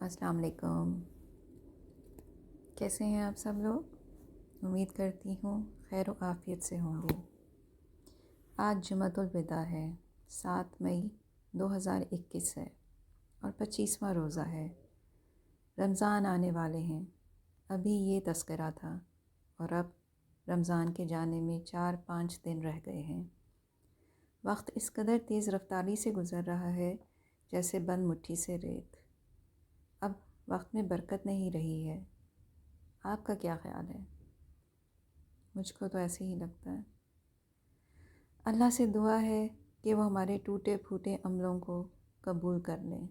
السلام علیکم، کیسے ہیں آپ سب لوگ؟ امید کرتی ہوں خیر و عافیت سے ہوں گے۔ آج جمعۃ الوداع ہے، 7 مئی 2021 ہے اور 25واں روزہ ہے۔ رمضان آنے والے ہیں۔ ابھی یہ تذکرہ تھا اور اب رمضان کے جانے میں 4-5 دن رہ گئے ہیں۔ وقت اس قدر تیز رفتاری سے گزر رہا ہے جیسے بند مٹھی سے ریت۔ اب وقت میں برکت نہیں رہی ہے۔ آپ کا کیا خیال ہے؟ مجھ کو تو ایسے ہی لگتا ہے۔ اللہ سے دعا ہے کہ وہ ہمارے ٹوٹے پھوٹے عملوں کو قبول کر لیں،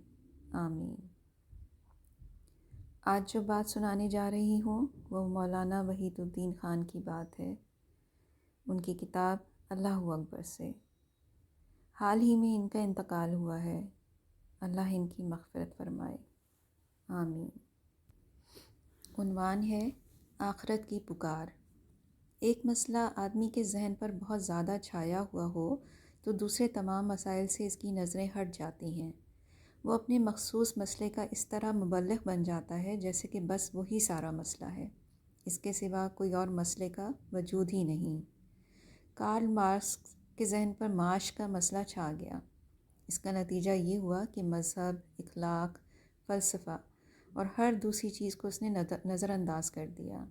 آمین۔ آج جو بات سنانے جا رہی ہوں وہ مولانا وحید الدین خان کی بات ہے، ان کی کتاب اللہ اکبر سے۔ حال ہی میں ان کا انتقال ہوا ہے، اللہ ان کی مغفرت فرمائے، آمین۔ عنوان ہے آخرت کی پکار۔ ایک مسئلہ آدمی کے ذہن پر بہت زیادہ چھایا ہوا ہو تو دوسرے تمام مسائل سے اس کی نظریں ہٹ جاتی ہیں۔ وہ اپنے مخصوص مسئلے کا اس طرح مبلغ بن جاتا ہے جیسے کہ بس وہی سارا مسئلہ ہے، اس کے سوا کوئی اور مسئلے کا وجود ہی نہیں۔ کارل مارکس کے ذہن پر معاش کا مسئلہ چھا گیا۔ اس کا نتیجہ یہ ہوا کہ مذہب، اخلاق، فلسفہ اور ہر دوسری چیز کو اس نے نظر انداز کر دیا۔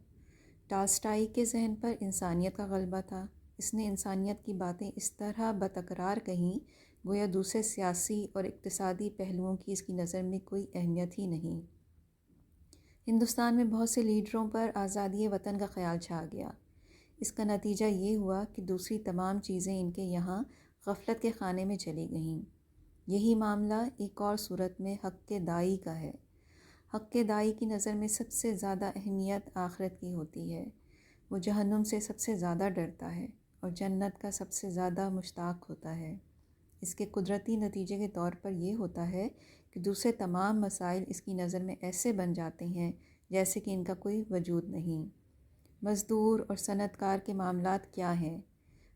ٹالسٹائی کے ذہن پر انسانیت کا غلبہ تھا۔ اس نے انسانیت کی باتیں اس طرح بتکرار کہیں گویا دوسرے سیاسی اور اقتصادی پہلوؤں کی اس کی نظر میں کوئی اہمیت ہی نہیں۔ ہندوستان میں بہت سے لیڈروں پر آزادی وطن کا خیال چھا گیا۔ اس کا نتیجہ یہ ہوا کہ دوسری تمام چیزیں ان کے یہاں غفلت کے خانے میں چلی گئیں۔ یہی معاملہ ایک اور صورت میں حق کے داعی کا ہے۔ حق کے داعی کی نظر میں سب سے زیادہ اہمیت آخرت کی ہوتی ہے۔ وہ جہنم سے سب سے زیادہ ڈرتا ہے اور جنت کا سب سے زیادہ مشتاق ہوتا ہے۔ اس کے قدرتی نتیجے کے طور پر یہ ہوتا ہے کہ دوسرے تمام مسائل اس کی نظر میں ایسے بن جاتے ہیں جیسے کہ ان کا کوئی وجود نہیں۔ مزدور اور صنعت کار کے معاملات کیا ہیں؟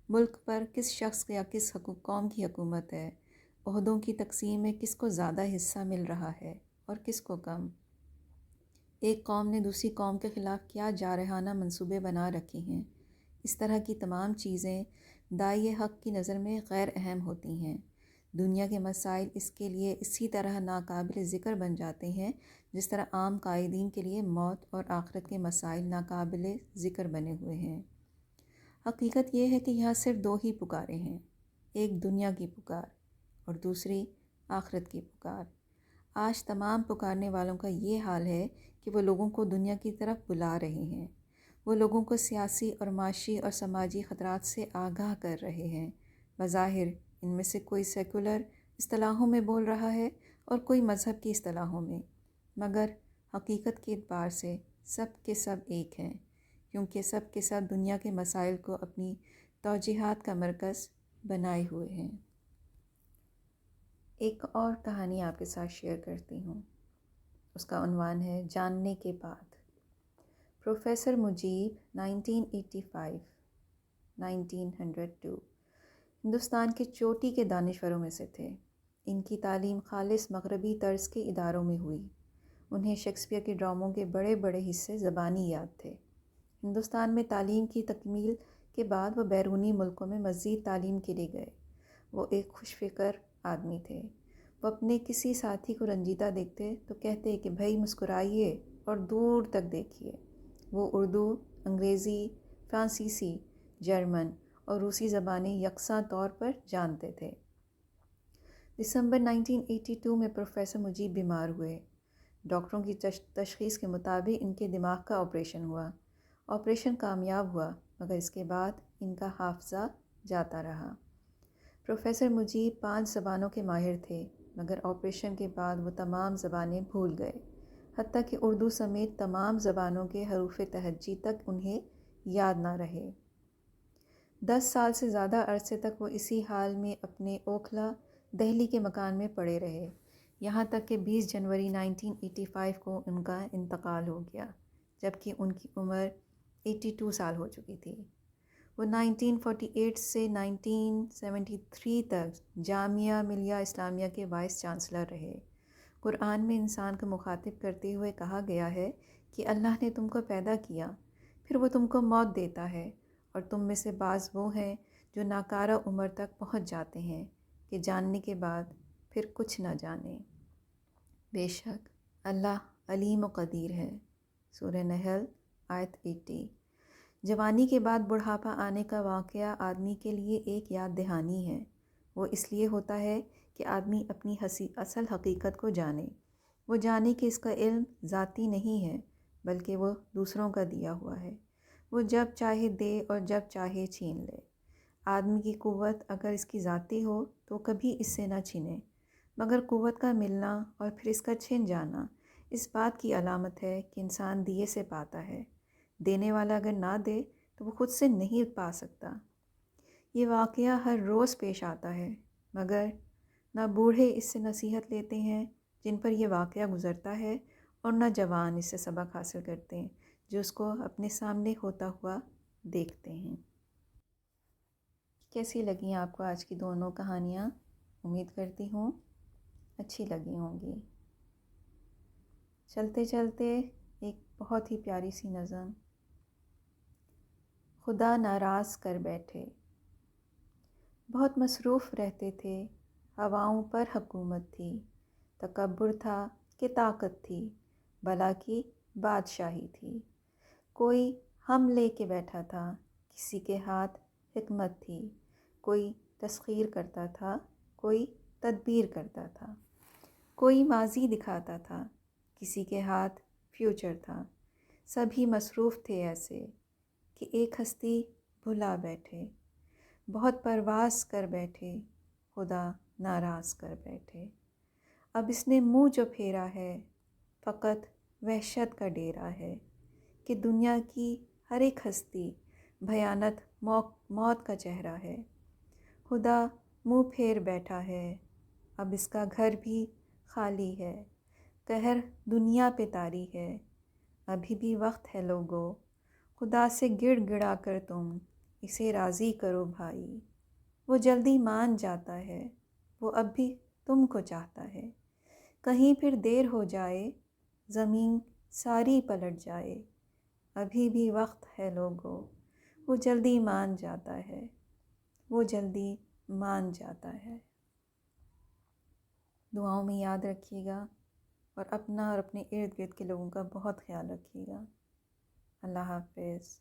ملک پر کس شخص یا کس قوم کی حکومت ہے؟ عہدوں کی تقسیم میں کس کو زیادہ حصہ مل رہا ہے اور کس کو کم؟ ایک قوم نے دوسری قوم کے خلاف کیا جارحانہ منصوبے بنا رکھے ہیں۔ اس طرح کی تمام چیزیں داعی حق کی نظر میں غیر اہم ہوتی ہیں۔ دنیا کے مسائل اس کے لیے اسی طرح ناقابل ذکر بن جاتے ہیں جس طرح عام قائدین کے لیے موت اور آخرت کے مسائل ناقابل ذکر بنے ہوئے ہیں۔ حقیقت یہ ہے کہ یہاں صرف 2 ہی پکاریں ہیں، ایک دنیا کی پکار اور دوسری آخرت کی پکار۔ آج تمام پکارنے والوں کا یہ حال ہے کہ وہ لوگوں کو دنیا کی طرف بلا رہے ہیں۔ وہ لوگوں کو سیاسی اور معاشی اور سماجی خطرات سے آگاہ کر رہے ہیں۔ بظاہر ان میں سے کوئی سیکولر اصطلاحوں میں بول رہا ہے اور کوئی مذہب کی اصطلاحوں میں، مگر حقیقت کے اعتبار سے سب کے سب ایک ہیں، کیونکہ سب کے سب دنیا کے مسائل کو اپنی توجیہات کا مرکز بنائے ہوئے ہیں۔ ایک اور کہانی آپ کے ساتھ شیئر کرتی ہوں، اس کا عنوان ہے جاننے کے بعد۔ پروفیسر مجیب 1902 ہندوستان کے چوٹی کے دانشوروں میں سے تھے۔ ان کی تعلیم خالص مغربی طرز کے اداروں میں ہوئی۔ انہیں شیکسپیئر کے ڈراموں کے بڑے بڑے حصے زبانی یاد تھے۔ ہندوستان میں تعلیم کی تکمیل کے بعد وہ بیرونی ملکوں میں مزید تعلیم کے لیے گئے۔ وہ ایک خوش فکر آدمی تھے۔ وہ اپنے کسی ساتھی کو رنجیدہ دیکھتے تو کہتے کہ بھائی مسکرائیے اور دور تک دیکھیے۔ وہ اردو، انگریزی، فرانسیسی، جرمن اور روسی زبانیں یکساں طور پر جانتے تھے۔ دسمبر 1982 میں پروفیسر مجیب بیمار ہوئے۔ ڈاکٹروں کی تشخیص کے مطابق ان کے دماغ کا آپریشن ہوا۔ آپریشن کامیاب ہوا مگر اس کے بعد ان کا حافظہ جاتا رہا۔ پروفیسر مجیب 5 زبانوں کے ماہر تھے مگر آپریشن کے بعد وہ تمام زبانیں بھول گئے، حتیٰ کہ اردو سمیت تمام زبانوں کے حروف تہجی تک انہیں یاد نہ رہے۔ 10 سال سے زیادہ عرصے تک وہ اسی حال میں اپنے اوکھلا، دہلی کے مکان میں پڑے رہے، یہاں تک کہ 20 جنوری 1985 کو ان کا انتقال ہو گیا، جبکہ ان کی عمر 82 سال ہو چکی تھی۔ وہ 1948 سے 1973 تک جامعہ ملیہ اسلامیہ کے وائس چانسلر رہے۔ قرآن میں انسان کو مخاطب کرتے ہوئے کہا گیا ہے کہ اللہ نے تم کو پیدا کیا، پھر وہ تم کو موت دیتا ہے، اور تم میں سے بعض وہ ہیں جو ناکارہ عمر تک پہنچ جاتے ہیں کہ جاننے کے بعد پھر کچھ نہ جانیں۔ بے شک اللہ علیم و قدیر ہے۔ سورہ نحل آیت 80۔ جوانی کے بعد بڑھاپا آنے کا واقعہ آدمی کے لیے ایک یاد دہانی ہے۔ وہ اس لیے ہوتا ہے کہ آدمی اپنی اصل حقیقت کو جانے۔ وہ جانے کہ اس کا علم ذاتی نہیں ہے بلکہ وہ دوسروں کا دیا ہوا ہے۔ وہ جب چاہے دے اور جب چاہے چھین لے۔ آدمی کی قوت اگر اس کی ذاتی ہو تو کبھی اس سے نہ چھنے، مگر قوت کا ملنا اور پھر اس کا چھن جانا اس بات کی علامت ہے کہ انسان دیے سے پاتا ہے۔ دینے والا اگر نہ دے تو وہ خود سے نہیں پا سکتا۔ یہ واقعہ ہر روز پیش آتا ہے، مگر نہ بوڑھے اس سے نصیحت لیتے ہیں جن پر یہ واقعہ گزرتا ہے، اور نہ جوان اس سے سبق حاصل کرتے ہیں جو اس کو اپنے سامنے ہوتا ہوا دیکھتے ہیں۔ کیسی لگیں آپ کو آج کی دونوں کہانیاں؟ امید کرتی ہوں اچھی لگی ہوں گی۔ چلتے چلتے ایک بہت ہی پیاری سی نظم۔ خدا ناراض کر بیٹھے۔ بہت مصروف رہتے تھے، ہواؤں پر حکومت تھی، تکبر تھا کہ طاقت تھی، بلا کی بادشاہی تھی۔ کوئی ہم لے کے بیٹھا تھا، کسی کے ہاتھ حکمت تھی، کوئی تسخیر کرتا تھا، کوئی تدبیر کرتا تھا، کوئی ماضی دکھاتا تھا، کسی کے ہاتھ فیوچر تھا۔ سبھی مصروف تھے ایسے کہ ایک ہستی بھلا بیٹھے، بہت پرواز کر بیٹھے، خدا ناراض کر بیٹھے۔ اب اس نے منہ جو پھیرا ہے، فقط وحشت کا ڈیرا ہے، کہ دنیا کی ہر ایک ہستی بھیانک موت کا چہرہ ہے۔ خدا منہ پھیر بیٹھا ہے، اب اس کا گھر بھی خالی ہے، قہر دنیا پہ طاری ہے، ابھی بھی وقت ہے لوگو، خدا سے گڑ گڑا کر تم اسے راضی کرو بھائی۔ وہ جلدی مان جاتا ہے، وہ اب بھی تم کو چاہتا ہے، کہیں پھر دیر ہو جائے، زمین ساری پلٹ جائے، ابھی بھی وقت ہے لوگو، وہ جلدی مان جاتا ہے، وہ جلدی مان جاتا ہے۔ دعاؤں میں یاد رکھیے گا، اور اپنا اور اپنے ارد گرد کے لوگوں کا بہت خیال رکھیے گا۔ اللہ حافظ۔